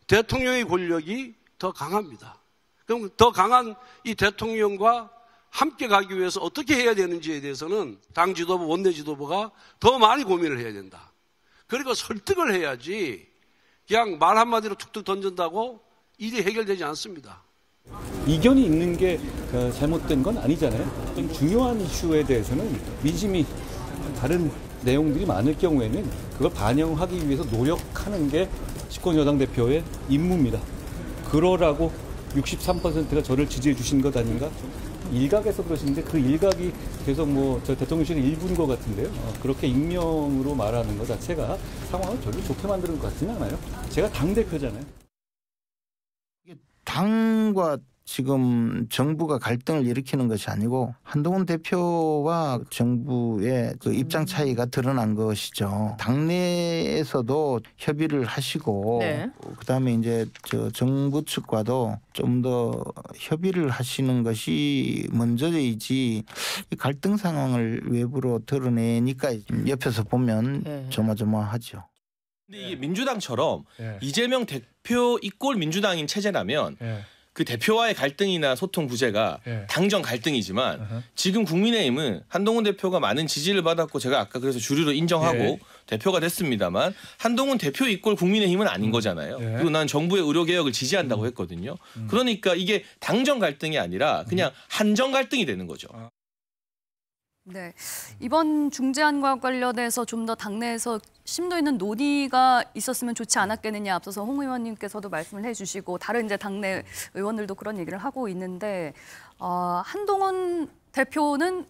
대통령의 권력이 더 강합니다. 그럼 더 강한 이 대통령과 함께 가기 위해서 어떻게 해야 되는지에 대해서는 당 지도부, 원내 지도부가 더 많이 고민을 해야 된다. 그리고 설득을 해야지 그냥 말 한마디로 툭툭 던진다고 일이 해결되지 않습니다. 이견이 있는 게 잘못된 건 아니잖아요. 어떤 중요한 이슈에 대해서는 민심이 다른 내용들이 많을 경우에는 그걸 반영하기 위해서 노력하는 게 집권여당 대표의 임무입니다. 그러라고 63%가 저를 지지해 주신 것 아닌가? 일각에서 그러시는데 그 일각이 계속 뭐 저 대통령실의 일부인 것 같은데요. 그렇게 익명으로 말하는 것 자체가 상황을 별로 좋게 만드는 것 같지는 않아요. 제가 당대표잖아요. 당과 지금 정부가 갈등을 일으키는 것이 아니고 한동훈 대표와 정부의 그 입장 차이가 드러난 것이죠. 당내에서도 협의를 하시고 네. 그다음에 이제 저 정부 측과도 좀 더 협의를 하시는 것이 먼저이지 이 갈등 상황을 외부로 드러내니까 옆에서 보면 조마조마하죠. 근데 이게 민주당처럼 이재명 대표 이꼴 민주당인 체제라면 그 대표와의 갈등이나 소통 부재가 당정 갈등이지만 지금 국민의힘은 한동훈 대표가 많은 지지를 받았고 제가 아까 그래서 주류로 인정하고 대표가 됐습니다만 한동훈 대표 이꼴 국민의힘은 아닌 거잖아요. 그리고 난 정부의 의료개혁을 지지한다고 했거든요. 그러니까 이게 당정 갈등이 아니라 그냥 한정 갈등이 되는 거죠. 네, 이번 중재안과 관련해서 좀 더 당내에서 심도 있는 논의가 있었으면 좋지 않았겠느냐 앞서서 홍 의원님께서도 말씀을 해주시고 다른 이제 당내 의원들도 그런 얘기를 하고 있는데 한동훈 대표는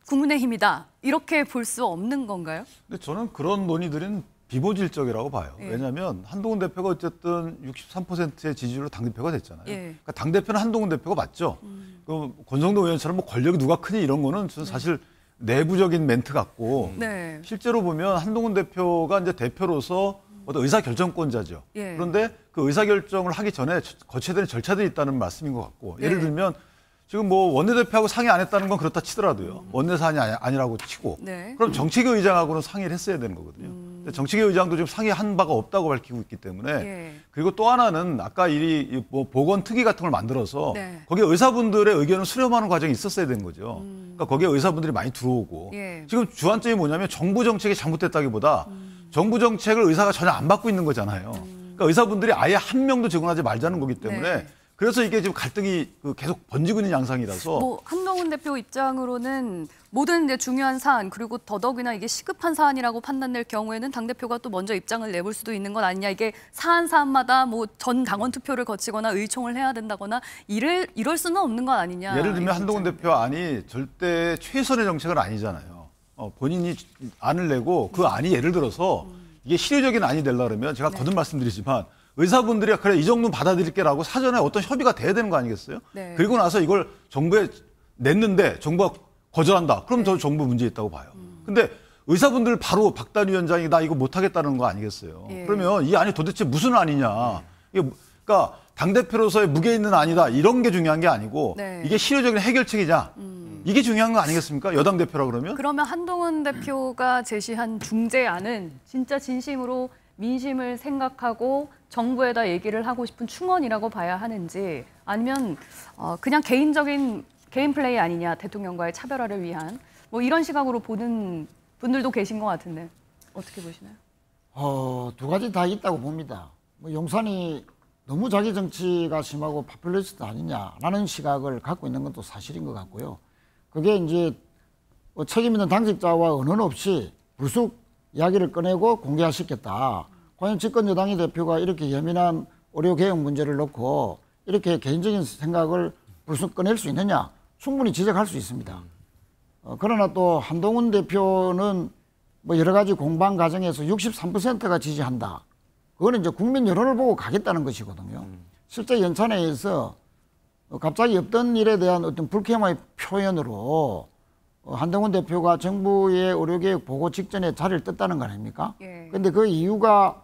국민의힘이다 이렇게 볼 수 없는 건가요? 근데 저는 그런 논의들은 비보질적이라고 봐요. 예. 왜냐하면 한동훈 대표가 어쨌든 63%의 지지율로 당대표가 됐잖아요. 예. 그러니까 당대표는 한동훈 대표가 맞죠. 그 권성동 의원처럼 뭐 권력이 누가 크니 이런 거는 저는 사실 내부적인 멘트 같고 네. 실제로 보면 한동훈 대표가 이제 대표로서 어떤 의사결정권자죠. 예. 그런데 그 의사결정을 하기 전에 거쳐야 되는 절차들이 있다는 말씀인 것 같고 예를 들면 지금 뭐 원내대표하고 상의 안 했다는 건 그렇다 치더라도요. 원내 사안이 아니라고 치고 네. 그럼 정책위 의장하고는 상의를 했어야 되는 거거든요. 근데 정책위 의장도 지금 상의한 바가 없다고 밝히고 있기 때문에 예. 그리고 또 하나는 아까 이 뭐 보건특위 같은 걸 만들어서 네. 거기에 의사분들의 의견을 수렴하는 과정이 있었어야 되는 거죠. 그러니까 거기에 의사분들이 많이 들어오고 예. 지금 주안점이 뭐냐면 정부 정책이 잘못됐다기보다 정부 정책을 의사가 전혀 안 받고 있는 거잖아요. 그러니까 의사분들이 아예 한 명도 제공하지 말자는 거기 때문에 네. 그래서 이게 지금 갈등이 계속 번지고 있는 양상이라서 뭐 한동훈 대표 입장으로는 모든 이제 중요한 사안 그리고 더더욱이나 이게 시급한 사안이라고 판단될 경우에는 당 대표가 또 먼저 입장을 내볼 수도 있는 건 아니냐. 이게 사안마다 뭐 전 당원 투표를 거치거나 의총을 해야 된다거나 이럴 수는 없는 건 아니냐. 예를 들면 한동훈 대표 안이 절대 최선의 정책은 아니잖아요. 본인이 안을 내고 그 안이 예를 들어서 이게 실효적인 안이 되려고 그러면 제가 거듭 말씀드리지만 의사분들이 그래 이 정도는 받아들일게라고 사전에 어떤 협의가 돼야 되는 거 아니겠어요? 네. 그리고 나서 이걸 정부에 냈는데 정부가 거절한다. 그럼 저 정부 문제 있다고 봐요. 근데 의사분들 바로 박단 위원장이 나 이거 못하겠다는 거 아니겠어요? 예. 그러면 이 안이 도대체 무슨 안이냐? 이게 그러니까 당대표로서의 무게 있는 안이다. 이런 게 중요한 게 아니고 네. 이게 실효적인 해결책이냐? 이게 중요한 거 아니겠습니까? 여당 대표라 그러면? 그러면 한동훈 대표가 제시한 중재안은 진짜 진심으로 민심을 생각하고 정부에다 얘기를 하고 싶은 충언이라고 봐야 하는지 아니면 그냥 개인적인 개인 플레이 아니냐 대통령과의 차별화를 위한 뭐 이런 시각으로 보는 분들도 계신 것 같은데 어떻게 보시나요? 두 가지 다 있다고 봅니다. 뭐 용산이 너무 자기 정치가 심하고 파퓰리스트 아니냐라는 시각을 갖고 있는 것도 사실인 것 같고요. 그게 이제 책임 있는 당직자와 언언 없이 불쑥 이야기를 꺼내고 공개하셨겠다. 과연 집권 여당의 대표가 이렇게 예민한 의료개혁 문제를 놓고 이렇게 개인적인 생각을 불쑥 꺼낼 수 있느냐? 충분히 지적할 수 있습니다. 그러나 또 한동훈 대표는 뭐 여러 가지 공방 과정에서 63%가 지지한다. 그거는 이제 국민 여론을 보고 가겠다는 것이거든요. 실제 연찬회에서 갑자기 없던 일에 대한 어떤 불쾌함의 표현으로 한동훈 대표가 정부의 의료개혁 보고 직전에 자리를 떴다는 거 아닙니까? 그런데 그 이유가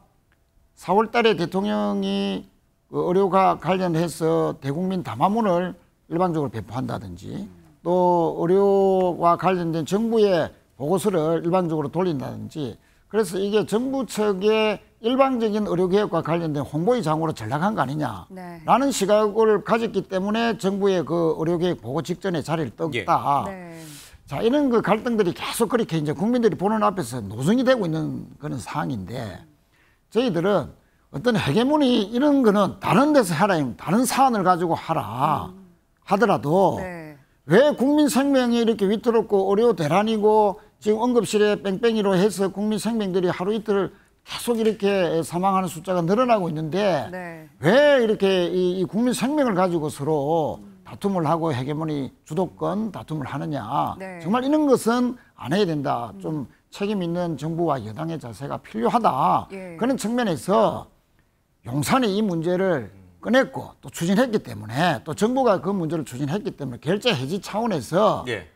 4월 달에 대통령이 의료가 관련해서 대국민 담화문을 일방적으로 배포한다든지 또 의료와 관련된 정부의 보고서를 일방적으로 돌린다든지 그래서 이게 정부 측의 일방적인 의료개혁과 관련된 홍보의 장으로 전락한 거 아니냐라는 시각을 가졌기 때문에 정부의 그 의료개혁 보고 직전에 자리를 떴다. 자, 이런 그 갈등들이 계속 그렇게 이제 국민들이 보는 앞에서 노성이 되고 있는 그런 상황인데 저희들은 어떤 헤게모니 이런 거는 다른 데서 하라, 다른 사안을 가지고 하라 하더라도 왜 국민 생명이 이렇게 위태롭고 의료 대란이고 지금 응급실에 뺑뺑이로 해서 국민 생명들이 하루 이틀 계속 이렇게 사망하는 숫자가 늘어나고 있는데 왜 이렇게 이 국민 생명을 가지고 서로 다툼을 하고 헤게모니 주도권 다툼을 하느냐. 정말 이런 것은 안 해야 된다. 좀 책임 있는 정부와 여당의 자세가 필요하다. 그런 측면에서 용산이 이 문제를 꺼냈고 또 추진했기 때문에 또 정부가 그 문제를 추진했기 때문에 결재 해지 차원에서 예.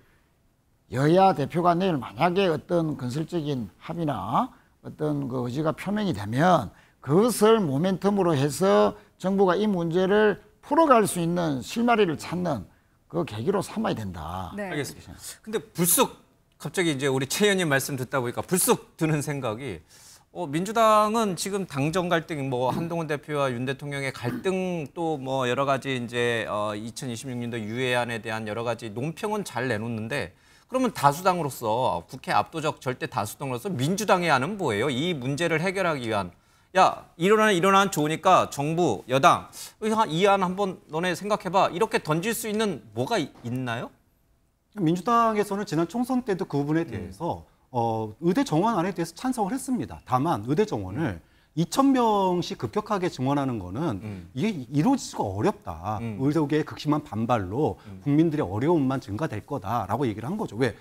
여야 대표가 내일 만약에 어떤 건설적인 합의나 어떤 그 의지가 표명이 되면 그것을 모멘텀으로 해서 정부가 이 문제를 풀어갈 수 있는 실마리를 찾는 그 계기로 삼아야 된다. 네. 알겠습니다. 근데 불쑥 갑자기 이제 우리 최 의원님 말씀 듣다 보니까 불쑥 드는 생각이 민주당은 지금 당정 갈등, 뭐 한동훈 대표와 윤 대통령의 갈등 또 뭐 여러 가지 이제 2026년도 유예안에 대한 여러 가지 논평은 잘 내놓는데 그러면 다수당으로서 국회 압도적 절대 다수당으로서 민주당의 안은 뭐예요? 이 문제를 해결하기 위한 일어나는 좋으니까 정부 여당 이 안 한번 너네 생각해봐 이렇게 던질 수 있는 뭐가 있나요? 민주당에서는 지난 총선 때도 그 부분에 대해서 의대 정원안에 대해서 찬성을 했습니다. 다만 의대 정원을 2,000명씩 급격하게 증원하는 거는 이게 이루어지기가 어렵다. 의료계의 극심한 반발로 국민들의 어려움만 증가될 거다라고 얘기를 한 거죠. 왜?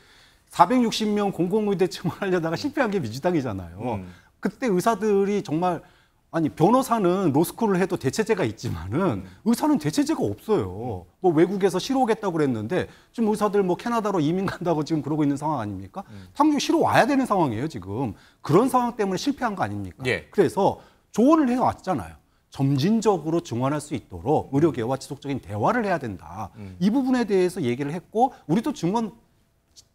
460명 공공의대 증원하려다가 실패한 게 민주당이잖아요. 그때 의사들이 정말 변호사는 로스쿨을 해도 대체제가 있지만은 의사는 대체제가 없어요. 뭐 외국에서 쉬러 오겠다고 그랬는데 지금 의사들 뭐 캐나다로 이민 간다고 지금 그러고 있는 상황 아닙니까? 당연히 쉬러 와야 되는 상황이에요, 지금. 그런 상황 때문에 실패한 거 아닙니까? 예. 그래서 조언을 해왔잖아요. 점진적으로 증원할 수 있도록 의료계와 지속적인 대화를 해야 된다. 이 부분에 대해서 얘기를 했고 우리도 증원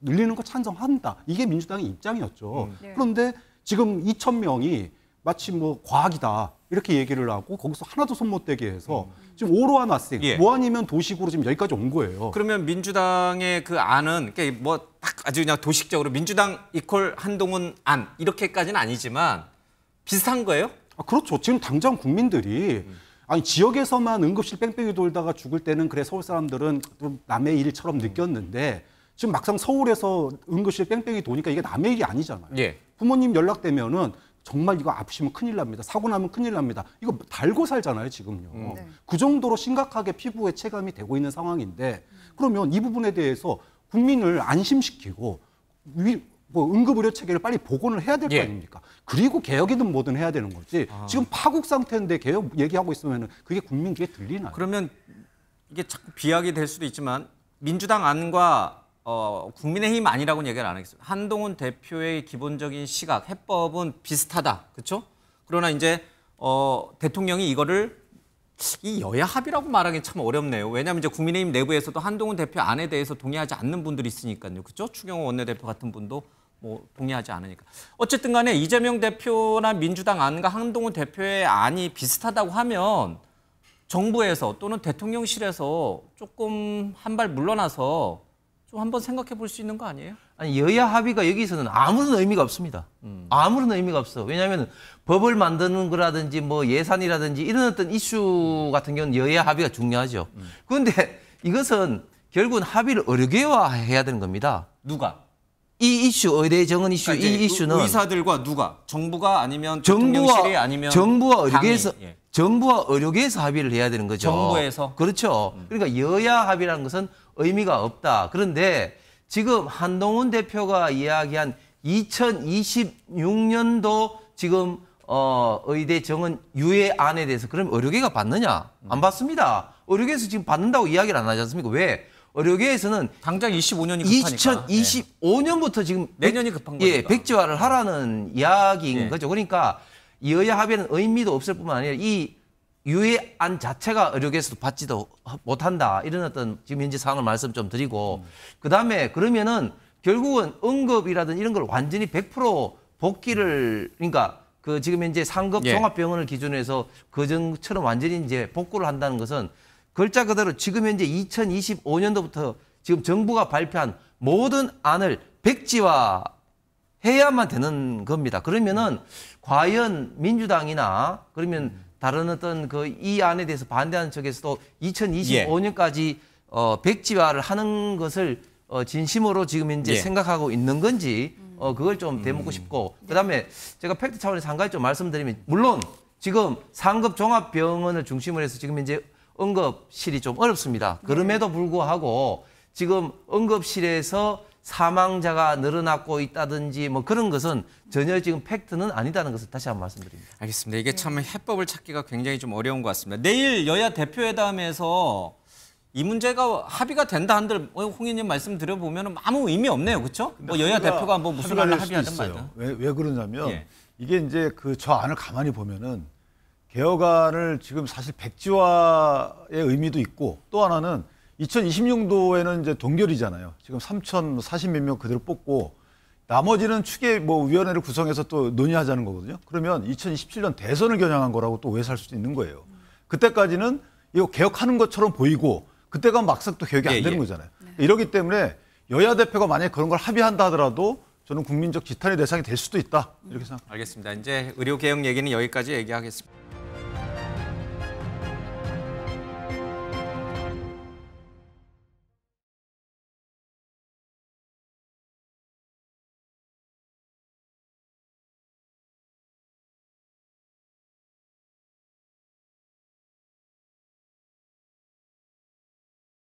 늘리는 거 찬성한다. 이게 민주당의 입장이었죠. 그런데 지금 2,000명이 마치 뭐 과학이다 이렇게 얘기를 하고 거기서 하나도 손 못 대게 해서 지금 오로한 왓생 뭐 아니면 도식으로 지금 여기까지 온 거예요. 그러면 민주당의 그 안은 뭐 딱 아주 그냥 도식적으로 민주당 이퀄 한동훈 안 이렇게까지는 아니지만 비슷한 거예요? 그렇죠. 지금 당장 국민들이 지역에서만 응급실 뺑뺑이 돌다가 죽을 때는 그래 서울 사람들은 좀 남의 일처럼 느꼈는데 지금 막상 서울에서 응급실 뺑뺑이 도니까 이게 남의 일이 아니잖아요. 예. 부모님 연락되면은 정말 이거 아프시면 큰일 납니다. 사고 나면 큰일 납니다. 이거 달고 살잖아요, 지금요. 그 정도로 심각하게 피부에 체감이 되고 있는 상황인데 그러면 이 부분에 대해서 국민을 안심시키고 응급의료 체계를 빨리 복원을 해야 될 거 아닙니까? 그리고 개혁이든 뭐든 해야 되는 거지. 지금 파국 상태인데 개혁 얘기하고 있으면 그게 국민 귀에 들리나요? 그러면 이게 자꾸 비약이 될 수도 있지만 민주당 안과 국민의힘 아니라고는 얘기를 안 하겠습니다. 한동훈 대표의 기본적인 시각, 해법은 비슷하다. 그렇죠? 그러나 이제 대통령이 이거를 이 여야 합의라고 말하기는 참 어렵네요. 왜냐하면 이제 국민의힘 내부에서도 한동훈 대표 안에 대해서 동의하지 않는 분들이 있으니까요. 그렇죠? 추경호 원내대표 같은 분도 뭐 동의하지 않으니까. 어쨌든 간에 이재명 대표나 민주당 안과 한동훈 대표의 안이 비슷하다고 하면 정부에서 또는 대통령실에서 조금 한 발 물러나서 좀 한번 생각해 볼 수 있는 거 아니에요? 아니 여야 합의가 여기서는 아무런 의미가 없습니다. 아무런 의미가 없어. 왜냐하면 법을 만드는 거라든지 뭐 예산이라든지 이런 어떤 이슈 같은 경우는 여야 합의가 중요하죠. 그런데 이것은 결국은 합의를 의료계화해야 되는 겁니다. 누가? 이 이슈 의대 정원 이슈 그러니까 이 이슈는 의사들과 누가? 정부가 아니면 대통령실이 아니면 정부와 의료계에서 당이, 정부와 의료계에서 합의를 해야 되는 거죠. 정부에서? 그렇죠. 그러니까 여야 합의라는 것은 의미가 없다. 그런데 지금 한동훈 대표가 이야기한 2026년도 지금 의대 정원 유예안에 대해서 그럼 의료계가 받느냐? 안 받습니다. 의료계에서 지금 받는다고 이야기를 안 하지 않습니까? 왜? 의료계에서는 당장 25년이 급하니까. 2025년부터 지금 내년이 급한 거죠. 예, 백지화를 하라는 이야기인 거죠. 그러니까 여야 합의는 의미도 없을 뿐만 아니라 이 유예안 자체가 의료계에서도 받지도 못한다. 이런 어떤 지금 현재 상황을 말씀 좀 드리고 그다음에 그러면은 결국은 응급이라든 이런 걸 완전히 100% 복귀를 그러니까 그 지금 현재 상급 종합병원을 기준으로 해서 그전처럼 완전히 이제 복구를 한다는 것은 글자 그대로 지금 현재 2025년도부터 지금 정부가 발표한 모든 안을 백지화 해야만 되는 겁니다. 그러면은 과연 민주당이나 그러면 다른 어떤 그 이 안에 대해서 반대하는 쪽에서도 2025년까지 백지화를 하는 것을 진심으로 지금 현재 생각하고 있는 건지 그걸 좀 대묻고 싶고 그다음에 제가 팩트 차원에서 한 가지 좀 말씀드리면 물론 지금 상급 종합병원을 중심으로 해서 지금 현재 응급실이 좀 어렵습니다. 그럼에도 불구하고 지금 응급실에서 사망자가 늘어나고 있다든지 뭐 그런 것은 전혀 지금 팩트는 아니다는 것을 다시 한번 말씀드립니다. 알겠습니다. 이게 참 해법을 찾기가 굉장히 좀 어려운 것 같습니다. 내일 여야 대표회담에서 이 문제가 합의가 된다 한들 홍 의원님 말씀 드려보면 아무 의미 없네요. 그렇죠? 뭐 여야 대표가 뭐 무슨 말을 합의하든 말든. 왜 그러냐면 이게 이제 그 저 안을 가만히 보면은 개혁안을 지금 사실 백지화의 의미도 있고 또 하나는 2026년도에는 이제 동결이잖아요. 지금 3,040 몇 명 그대로 뽑고 나머지는 추계 뭐 위원회를 구성해서 또 논의하자는 거거든요. 그러면 2027년 대선을 겨냥한 거라고 또 오해할 수도 있는 거예요. 그때까지는 이거 개혁하는 것처럼 보이고 그때가 막상 또 개혁이 안 되는 거잖아요. 이러기 때문에 여야 대표가 만약에 그런 걸 합의한다 하더라도 저는 국민적 지탄의 대상이 될 수도 있다. 이렇게 생각합니다. 알겠습니다. 이제 의료 개혁 얘기는 여기까지 얘기하겠습니다.